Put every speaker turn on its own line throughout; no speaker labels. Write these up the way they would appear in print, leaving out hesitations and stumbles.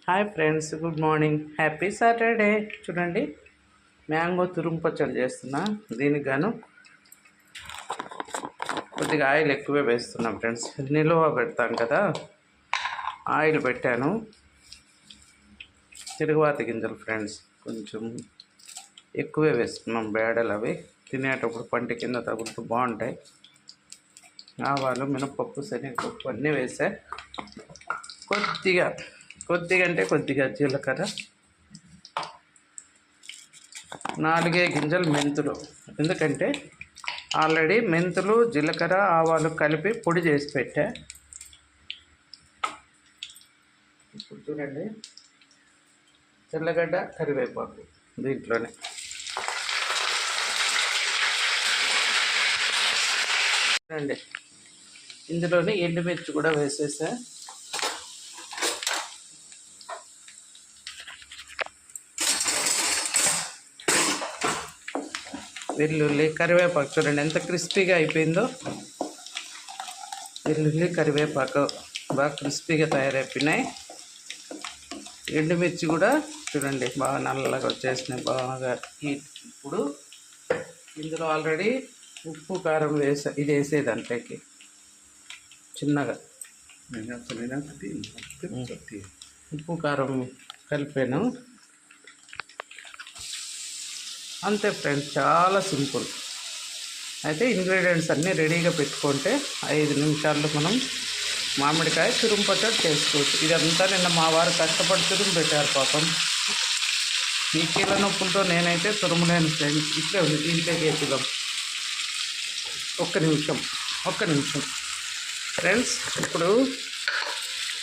Hi friends, good morning, happy Saturday. చూడండి, mango తురుము పచ్చడి చేస్తున్నా. దీనికి గాను కొద్దిగా ఆయిల్ ఎక్కువే వేస్తున్నాం ఫ్రెండ్స్. నిలువ పెడతాం కదా, ఆయిల్ పెట్టాను. తిరుగుబాతి గింజలు ఫ్రెండ్స్ కొంచెం ఎక్కువే వేసుకున్నాం. బేడలు అవి తినేటప్పుడు పంట కింద తగులుతూ బాగుంటాయి. ఆవాలు, మినపప్పు, శనగపప్పు అన్నీ వేసా. కొద్దిగా అంటే కొద్దిగా జీలకర్ర, 4 గింజలు మెంతులు. ఎందుకంటే ఆల్రెడీ మెంతులు, జీలకర్ర, ఆవాలు కలిపి పొడి చేసి పెట్టా. ఇప్పుడు చూడండి, తెల్లగడ్డ, కరివేపాకు దీంట్లోనే. చూడండి, ఇందులోనే ఎండుమిర్చి కూడా వేసేసా. వెల్లుల్లి, కరివేపాకు చూడండి ఎంత క్రిస్పీగా అయిపోయిందో. వెల్లుల్లి, కరివేపాకు బాగా క్రిస్పీగా తయారైపోయినాయి. ఎండుమిర్చి కూడా చూడండి బాగా నల్లగా వచ్చేసినాయి బాగా. ఇప్పుడు ఇందులో ఆల్రెడీ ఉప్పు, కారం ఇది వేసేది దాంట్లోకి చిన్నగా ఉప్పు, కారం కలిపాను. అంతే ఫ్రెండ్స్, చాలా సింపుల్. అయితే ఇంగ్రీడియంట్స్ అన్నీ రెడీగా పెట్టుకుంటే 5 నిమిషాల్లో మనం మామిడికాయ తురుము పచ్చడి చేసుకోవచ్చు. ఇదంతా నిన్న మా వారు కష్టపడి తురుము పెట్టారు పాపం. ఈ కీళ్ళ నొప్పులతో నేనైతే తురుములేను ఫ్రెండ్స్. ఇట్లే ఉంది, దీంట్లోకి వేసుదాం. ఒక్క నిమిషం ఫ్రెండ్స్. ఇప్పుడు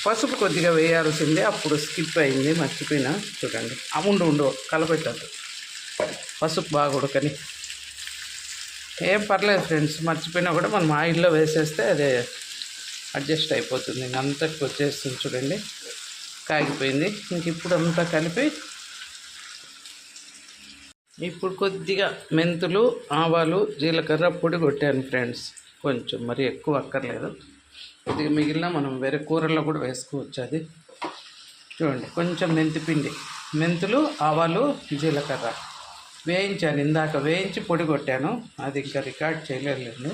పసుపు కొద్దిగా వేయాల్సిందే, అప్పుడు స్కిప్ అయింది, మర్చిపోయినా. చూడండి, ఉండు కలపెట్టద్దు, పసుపు బాగా ఉడకని. ఏం పర్లేదు ఫ్రెండ్స్, మర్చిపోయినా కూడా మనం ఆయిల్లో వేసేస్తే అదే అడ్జస్ట్ అయిపోతుంది. అంతకు వచ్చేస్తుంది. చూడండి, కాగిపోయింది. ఇంక ఇప్పుడు అంతా కలిపి ఇప్పుడు కొద్దిగా మెంతులు, ఆవాలు, జీలకర్ర పొడి కొట్టాను ఫ్రెండ్స్. కొంచెం మరి ఎక్కువ అక్కర్లేదు. కొద్దిగా మిగిలిన మనం వేరే కూరల్లో కూడా వేసుకోవచ్చు. అది చూడండి, కొంచెం మెంతిపిండి, మెంతులు, ఆవాలు, జీలకర్ర వేయించాను. ఇందాక వేయించి పొడి కొట్టాను, అది ఇంకా రికార్డ్ చేయలేదు.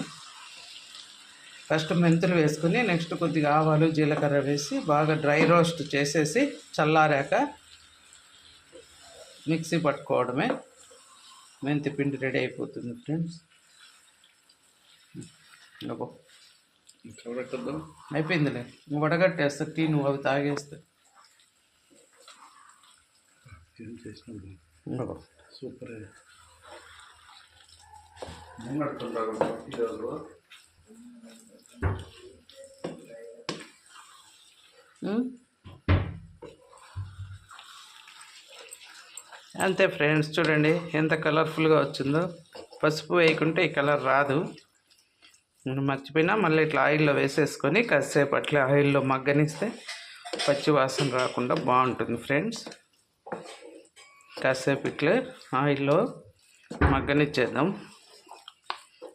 ఫస్ట్ మెంతులు వేసుకుని నెక్స్ట్ కొద్దిగా ఆవాలు, జీలకర్ర వేసి బాగా డ్రై రోస్ట్ చేసేసి చల్లారాక మిక్సీ పట్టుకోవడమే. మెంతి పిండి రెడీ అయిపోతుంది ఫ్రెండ్స్. అయిపోయిందిలే, నువ్వు వడగట్టేస్తా టీ, నువ్వు అవి తాగేస్తా. సూపర్. అంతే ఫ్రెండ్స్, చూడండి ఎంత కలర్ఫుల్గా వచ్చిందో. పసుపు వేయకుంటే ఈ కలర్ రాదు. నేను మర్చిపోయినా మళ్ళీ ఇట్లా ఆయిల్లో వేసేసుకొని కాసేపు అట్లా ఆయిల్లో మగ్గనిస్తే పచ్చి వాసన రాకుండా బాగుంటుంది ఫ్రెండ్స్. కాసేపు ఇట్లా ఆయిల్లో మగ్గనిచ్చేద్దాం.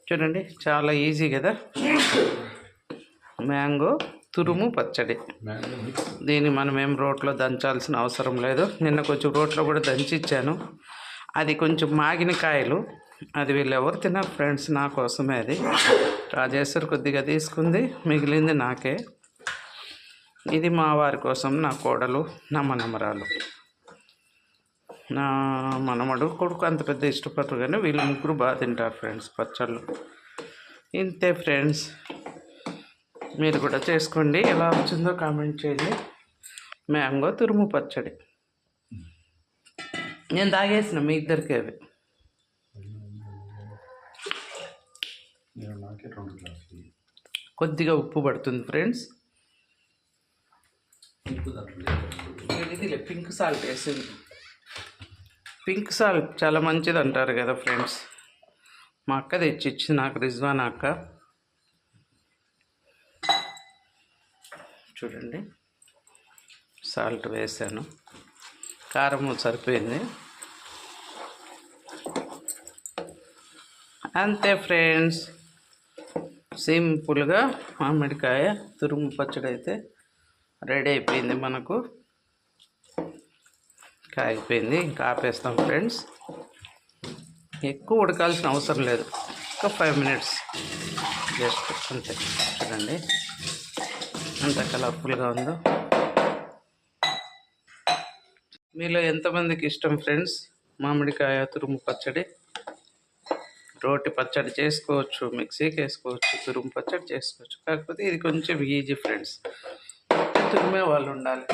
చూడండి, చాలా ఈజీ కదా మ్యాంగో తురుము పచ్చడి. దీన్ని మనం ఏం రోట్లో దంచాల్సిన అవసరం లేదు. నిన్న కొంచెం రోట్లో కూడా దంచిచ్చాను. అది కొంచెం మాగిన కాయలు, అది వీళ్ళు ఎవరు తిన్నారు ఫ్రెండ్స్, నా కోసమే. అది రాజేశ్వరి కొద్దిగా తీసుకుంది, మిగిలింది నాకే. ఇది మా వారి కోసం, నా కోడలు, నా మనమరాలు. నా మనమడు కొడుకు అంత పెద్ద ఇష్టపడరు, కానీ వీళ్ళు ముగ్గురు బాగా తింటారు ఫ్రెండ్స్ పచ్చళ్ళు. ఇంతే ఫ్రెండ్స్, మీరు కూడా చేసుకోండి. ఎలా వచ్చిందో కామెంట్ చేయండి. మ్యాంగో తురుము పచ్చడి నేను తాగేసిన, మీ ఇద్దరికి అవి. కొద్దిగా ఉప్పు పడుతుంది ఫ్రెండ్స్. ఇది పింక్ సాల్ట్ వేసింది. పింక్ సాల్ట్ చాలా మంచిది అంటారు కదా ఫ్రెండ్స్. మా అక్క తెచ్చిచ్చి నాకు, రిజ్వానా అక్క. చూడండి, సాల్ట్ వేసాను, కారం సరిపోయింది. అంతే ఫ్రెండ్స్, సింపుల్గా మామిడికాయ తురుము పచ్చడి అయితే రెడీ అయిపోయింది మనకు. ఇంకా అయిపోయింది. ఇంకా ఆపేస్తాం ఫ్రెండ్స్. ఎక్కువ ఉడకాల్సిన అవసరం లేదు, ఒక 5 మినిట్స్ జస్ట్ అంతే. చూడండి ఎంత కలర్ఫుల్గా ఉందో. మీలో ఎంతమందికి ఇష్టం ఫ్రెండ్స్ మామిడికాయ తురుము పచ్చడి? రోటి పచ్చడి చేసుకోవచ్చు, మిక్సీకి వేసుకోవచ్చు, తురుము పచ్చడి చేసుకోవచ్చు. కాకపోతే ఇది కొంచెం ఈజీ ఫ్రెండ్స్, తురిమే వాళ్ళు ఉండాలి.